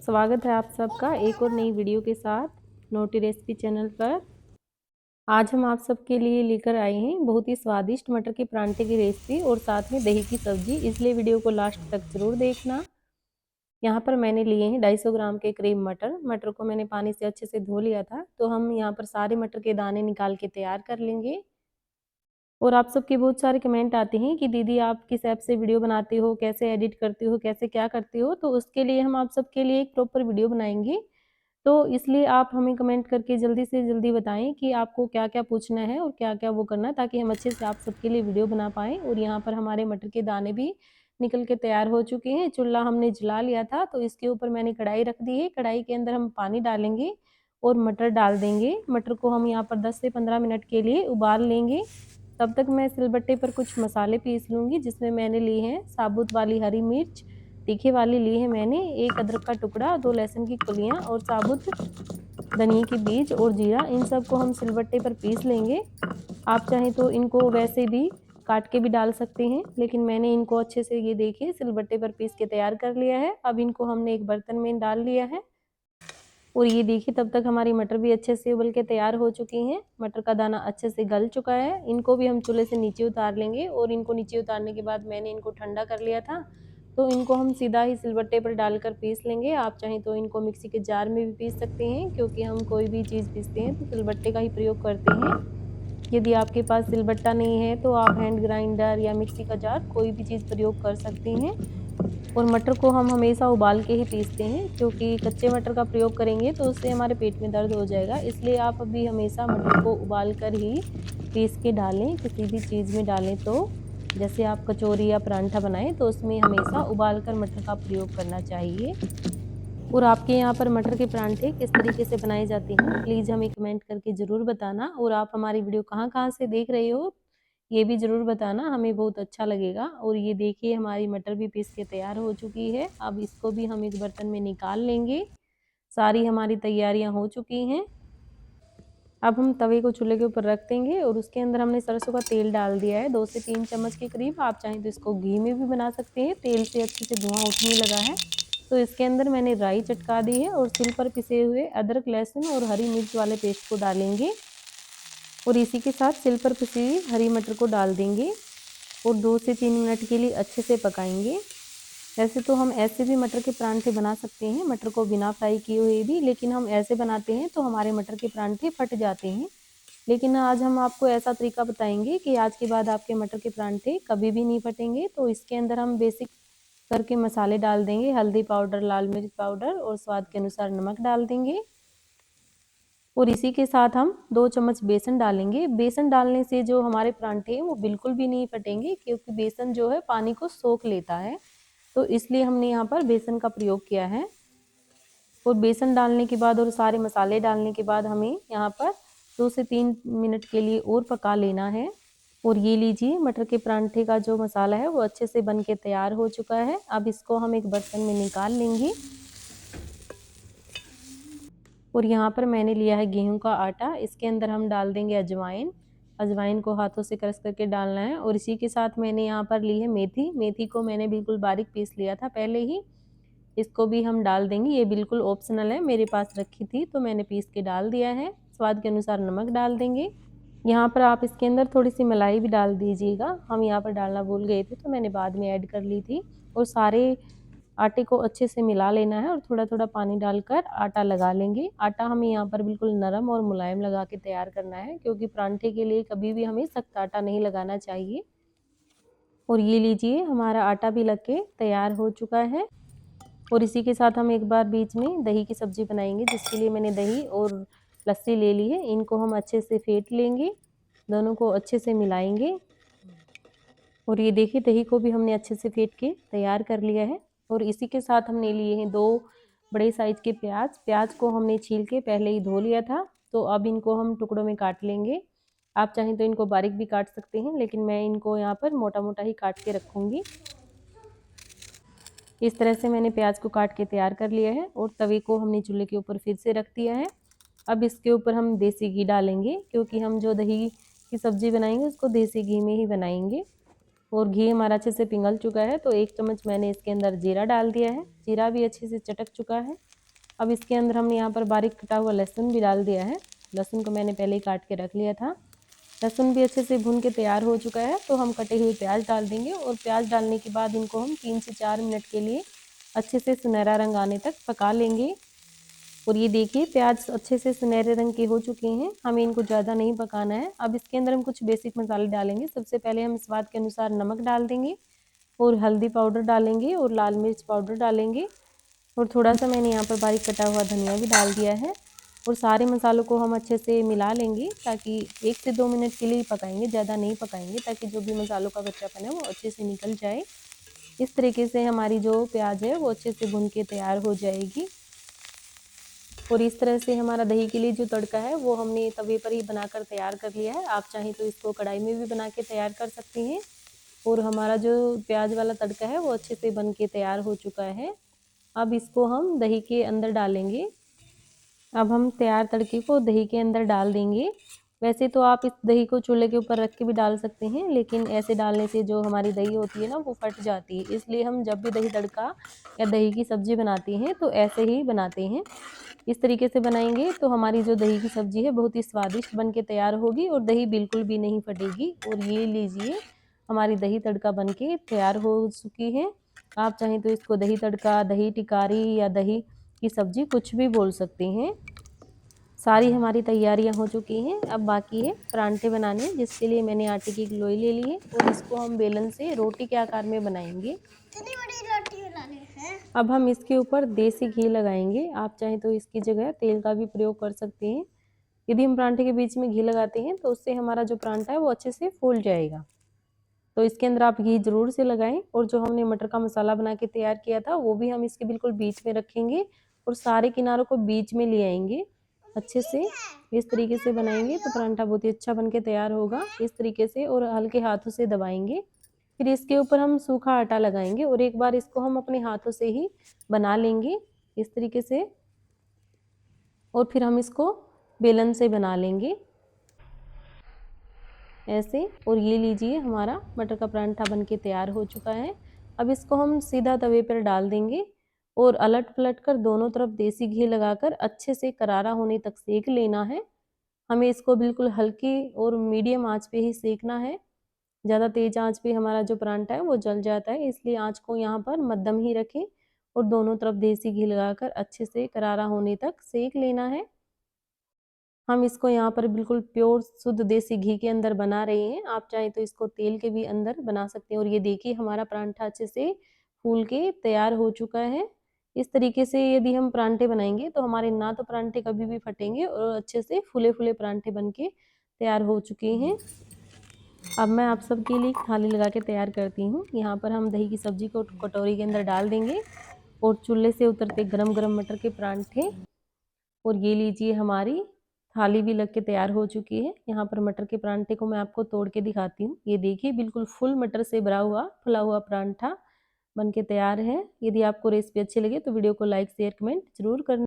स्वागत है आप सबका एक और नई वीडियो के साथ नोटी रेसिपी चैनल पर। आज हम आप सबके लिए लेकर आए हैं बहुत ही स्वादिष्ट मटर के परांठे की रेसिपी और साथ में दही की सब्जी, इसलिए वीडियो को लास्ट तक जरूर देखना। यहाँ पर मैंने लिए हैं 250 ग्राम के करीब मटर को मैंने पानी से अच्छे से धो लिया था। तो हम यहाँ पर सारे मटर के दाने निकाल के तैयार कर लेंगे। और आप सबके बहुत सारे कमेंट आते हैं कि दीदी आप किस ऐप से वीडियो बनाते हो, कैसे एडिट करते हो, कैसे क्या करते हो। तो उसके लिए हम आप सबके लिए एक प्रॉपर वीडियो बनाएंगे। तो इसलिए आप हमें कमेंट करके जल्दी से जल्दी बताएं कि आपको क्या क्या पूछना है और क्या क्या वो करना है, ताकि हम अच्छे से आप सबके लिए वीडियो बना पाएँ। और यहाँ पर हमारे मटर के दाने भी निकल के तैयार हो चुके हैं। चूल्हा हमने जला लिया था, तो इसके ऊपर मैंने कढ़ाई रख दी है। कढ़ाई के अंदर हम पानी डालेंगे और मटर डाल देंगे। मटर को हम यहाँ पर 10 से 15 मिनट के लिए उबाल लेंगे। तब तक मैं सिलबट्टे पर कुछ मसाले पीस लूँगी, जिसमें मैंने लिए हैं साबुत वाली हरी मिर्च, तीखे वाली ली है मैंने, 1 अदरक का टुकड़ा, 2 लहसुन की कलियाँ और साबुत धनिए के बीज और जीरा। इन सब को हम सिलबट्टे पर पीस लेंगे। आप चाहें तो इनको वैसे भी काट के भी डाल सकते हैं, लेकिन मैंने इनको अच्छे से ये देखिए सिलबट्टे पर पीस के तैयार कर लिया है। अब इनको हमने एक बर्तन में डाल लिया है। और ये देखिए तब तक हमारी मटर भी अच्छे से उबल के तैयार हो चुकी हैं। मटर का दाना अच्छे से गल चुका है। इनको भी हम चूल्हे से नीचे उतार लेंगे। और इनको नीचे उतारने के बाद मैंने इनको ठंडा कर लिया था, तो इनको हम सीधा ही सिलबट्टे पर डालकर पीस लेंगे। आप चाहें तो इनको मिक्सी के जार में भी पीस सकते हैं, क्योंकि हम कोई भी चीज़ पीसते हैं तो सिलबट्टे का ही प्रयोग करते हैं। यदि आपके पास सिलबट्टा नहीं है तो आप हैंड ग्राइंडर या मिक्सी का जार कोई भी चीज़ प्रयोग कर सकते हैं। और मटर को हम हमेशा उबाल के ही पीसते हैं, क्योंकि कच्चे मटर का प्रयोग करेंगे तो उससे हमारे पेट में दर्द हो जाएगा। इसलिए आप अभी हमेशा मटर को उबाल कर ही पीस के डालें। किसी भी चीज़ में डालें तो जैसे आप कचौरी या परांठा बनाएं तो उसमें हमेशा उबाल कर मटर का प्रयोग करना चाहिए। और आपके यहाँ पर मटर के परांठे किस तरीके से बनाए जाते हैं, प्लीज़ हमें कमेंट करके ज़रूर बताना। और आप हमारी वीडियो कहाँ से देख रहे हो ये भी ज़रूर बताना, हमें बहुत अच्छा लगेगा। और ये देखिए हमारी मटर भी पीस के तैयार हो चुकी है। अब इसको भी हम एक बर्तन में निकाल लेंगे। सारी हमारी तैयारियां हो चुकी हैं। अब हम तवे को चूल्हे के ऊपर रख देंगे और उसके अंदर हमने सरसों का तेल डाल दिया है, 2 से 3 चम्मच के करीब। आप चाहें तो इसको घी में भी बना सकते हैं। तेल से अच्छे से धुआं उठने लगा है, तो इसके अंदर मैंने राई चटका दी है और सिल पर पिसे हुए अदरक, लहसुन और हरी मिर्च वाले पेस्ट को डालेंगे। और इसी के साथ सिल पर पिसी हुई हरी मटर को डाल देंगे और 2 से 3 मिनट के लिए अच्छे से पकाएंगे। वैसे तो हम ऐसे भी मटर के परांठे बना सकते हैं, मटर को बिना फ्राई किए हुए भी, लेकिन हम ऐसे बनाते हैं तो हमारे मटर के परांठे फट जाते हैं। लेकिन आज हम आपको ऐसा तरीका बताएंगे कि आज के बाद आपके मटर के परांठे कभी भी नहीं फटेंगे। तो इसके अंदर हम बेसिक करके मसाले डाल देंगे, हल्दी पाउडर, लाल मिर्च पाउडर और स्वाद के अनुसार नमक डाल देंगे। और इसी के साथ हम 2 चम्मच बेसन डालेंगे। बेसन डालने से जो हमारे परांठे हैं वो बिल्कुल भी नहीं फटेंगे, क्योंकि बेसन जो है पानी को सोख लेता है, तो इसलिए हमने यहाँ पर बेसन का प्रयोग किया है। और बेसन डालने के बाद और सारे मसाले डालने के बाद हमें यहाँ पर 2 से 3 मिनट के लिए और पका लेना है। और ये लीजिए मटर के परांठे का जो मसाला है वो अच्छे से बन के तैयार हो चुका है। अब इसको हम एक बर्तन में निकाल लेंगे। और यहाँ पर मैंने लिया है गेहूं का आटा, इसके अंदर हम डाल देंगे अजवाइन। अजवाइन को हाथों से क्रश करके डालना है। और इसी के साथ मैंने यहाँ पर ली है मेथी। मेथी को मैंने बिल्कुल बारीक पीस लिया था पहले ही, इसको भी हम डाल देंगे। ये बिल्कुल ऑप्शनल है, मेरे पास रखी थी तो मैंने पीस के डाल दिया है। स्वाद के अनुसार नमक डाल देंगे। यहाँ पर आप इसके अंदर थोड़ी सी मलाई भी डाल दीजिएगा, हम यहाँ पर डालना भूल गए थे तो मैंने बाद में ऐड कर ली थी। और सारे आटे को अच्छे से मिला लेना है और थोड़ा थोड़ा पानी डालकर आटा लगा लेंगे। आटा हमें यहाँ पर बिल्कुल नरम और मुलायम लगा के तैयार करना है, क्योंकि परांठे के लिए कभी भी हमें सख्त आटा नहीं लगाना चाहिए। और ये लीजिए हमारा आटा भी लग के तैयार हो चुका है। और इसी के साथ हम एक बार बीच में दही की सब्जी बनाएंगे, जिसके लिए मैंने दही और लस्सी ले ली है। इनको हम अच्छे से फेंट लेंगे, दोनों को अच्छे से मिलाएंगे। और ये देखिए दही को भी हमने अच्छे से फेंट के तैयार कर लिया है। और इसी के साथ हमने लिए हैं 2 बड़े साइज के प्याज। प्याज को हमने छील के पहले ही धो लिया था, तो अब इनको हम टुकड़ों में काट लेंगे। आप चाहें तो इनको बारीक भी काट सकते हैं, लेकिन मैं इनको यहाँ पर मोटा मोटा ही काट के रखूँगी। इस तरह से मैंने प्याज को काट के तैयार कर लिया है। और तवे को हमने चूल्हे के ऊपर फिर से रख दिया है। अब इसके ऊपर हम देसी घी डालेंगे, क्योंकि हम जो दही की सब्ज़ी बनाएंगे उसको देसी घी में ही बनाएंगे। और घी हमारा अच्छे से पिघल चुका है, तो 1 चम्मच मैंने इसके अंदर जीरा डाल दिया है। जीरा भी अच्छे से चटक चुका है। अब इसके अंदर हमने यहाँ पर बारीक कटा हुआ लहसुन भी डाल दिया है। लहसुन को मैंने पहले ही काट के रख लिया था। लहसुन भी अच्छे से भून के तैयार हो चुका है, तो हम कटे हुए प्याज डाल देंगे और प्याज डालने के बाद इनको हम 3 से 4 मिनट के लिए अच्छे से सुनहरा रंग आने तक पका लेंगे। और ये देखिए प्याज अच्छे से सुनहरे रंग के हो चुके हैं, हमें इनको ज़्यादा नहीं पकाना है। अब इसके अंदर हम कुछ बेसिक मसाले डालेंगे। सबसे पहले हम स्वाद के अनुसार नमक डाल देंगे और हल्दी पाउडर डालेंगे और लाल मिर्च पाउडर डालेंगे और थोड़ा सा मैंने यहाँ पर बारीक कटा हुआ धनिया भी डाल दिया है। और सारे मसालों को हम अच्छे से मिला लेंगे, ताकि 1 से 2 मिनट के लिए पकाएंगे, ज़्यादा नहीं पकाएंगे, ताकि जो भी मसालों का कच्चापन है वो अच्छे से निकल जाए। इस तरीके से हमारी जो प्याज है वो अच्छे से भून के तैयार हो जाएगी। और इस तरह से हमारा दही के लिए जो तड़का है वो हमने तवे पर ही बनाकर तैयार कर लिया है। आप चाहें तो इसको कढ़ाई में भी बना के तैयार कर सकते हैं। और हमारा जो प्याज वाला तड़का है वो अच्छे से बन के तैयार हो चुका है। अब इसको हम दही के अंदर डालेंगे। अब हम तैयार तड़के को दही के अंदर डाल देंगे। वैसे तो आप इस दही को चूल्हे के ऊपर रख के भी डाल सकते हैं, लेकिन ऐसे डालने से जो हमारी दही होती है ना वो फट जाती है। इसलिए हम जब भी दही तड़का या दही की सब्ज़ी बनाते हैं तो ऐसे ही बनाते हैं। इस तरीके से बनाएंगे तो हमारी जो दही की सब्ज़ी है बहुत ही स्वादिष्ट बन के तैयार होगी और दही बिल्कुल भी नहीं फटेगी। और ये लीजिए हमारी दही तड़का बन के तैयार हो चुकी है। आप चाहें तो इसको दही तड़का, दही टिकारी या दही की सब्ज़ी कुछ भी बोल सकते हैं। सारी हमारी तैयारियां हो चुकी हैं। अब बाकी है परांठे बनाने, जिसके लिए मैंने आटे की एक लोई ले ली है और इसको हम बेलन से रोटी के आकार में बनाएंगे। कितनी बड़ी रोटी बनानी है? अब हम इसके ऊपर देसी घी लगाएंगे। आप चाहें तो इसकी जगह तेल का भी प्रयोग कर सकते हैं। यदि हम परांठे के बीच में घी लगाते हैं तो उससे हमारा जो परांठा है वो अच्छे से फूल जाएगा। तो इसके अंदर आप घी ज़रूर से लगाएं। और जो हमने मटर का मसाला बना के तैयार किया था वो भी हम इसके बिल्कुल बीच में रखेंगे और सारे किनारों को बीच में ले आएंगे। अच्छे से इस तरीके से बनाएंगे तो परांठा बहुत ही अच्छा बन के तैयार होगा। इस तरीके से और हल्के हाथों से दबाएंगे। फिर इसके ऊपर हम सूखा आटा लगाएंगे और एक बार इसको हम अपने हाथों से ही बना लेंगे इस तरीके से। और फिर हम इसको बेलन से बना लेंगे ऐसे। और ये लीजिए हमारा मटर का परांठा बनके तैयार हो चुका है। अब इसको हम सीधा तवे पर डाल देंगे और अलट पलट कर दोनों तरफ देसी घी लगाकर अच्छे से करारा होने तक सेक लेना है। हमें इसको बिल्कुल हल्की और मीडियम आंच पे ही सेकना है। ज़्यादा तेज आंच पे हमारा जो परांठा है वो जल जाता है, इसलिए आंच को यहाँ पर मध्यम ही रखें और दोनों तरफ देसी घी लगाकर अच्छे से करारा होने तक सेक लेना है। हम इसको यहाँ पर बिल्कुल प्योर शुद्ध देसी घी के अंदर बना रहे हैं। आप चाहें तो इसको तेल के भी अंदर बना सकते हैं। और ये देखिए हमारा परांठा अच्छे से फूल के तैयार हो चुका है। इस तरीके से यदि हम परांठे बनाएंगे तो हमारे ना तो परांठे कभी भी फटेंगे और अच्छे से फूले फूले परांठे बन के तैयार हो चुके हैं। अब मैं आप सबके लिए एक थाली लगा के तैयार करती हूँ। यहाँ पर हम दही की सब्जी को कटोरी के अंदर डाल देंगे और चूल्हे से उतरते गरम गरम मटर के परांठे। और ये लीजिए हमारी थाली भी लग के तैयार हो चुकी है। यहाँ पर मटर के परांठे को मैं आपको तोड़ के दिखाती हूँ। ये देखिए बिल्कुल फुल मटर से भरा हुआ फुला हुआ परांठा बन के तैयार है। यदि आपको रेसिपी अच्छी लगे तो वीडियो को लाइक शेयर कमेंट जरूर करना।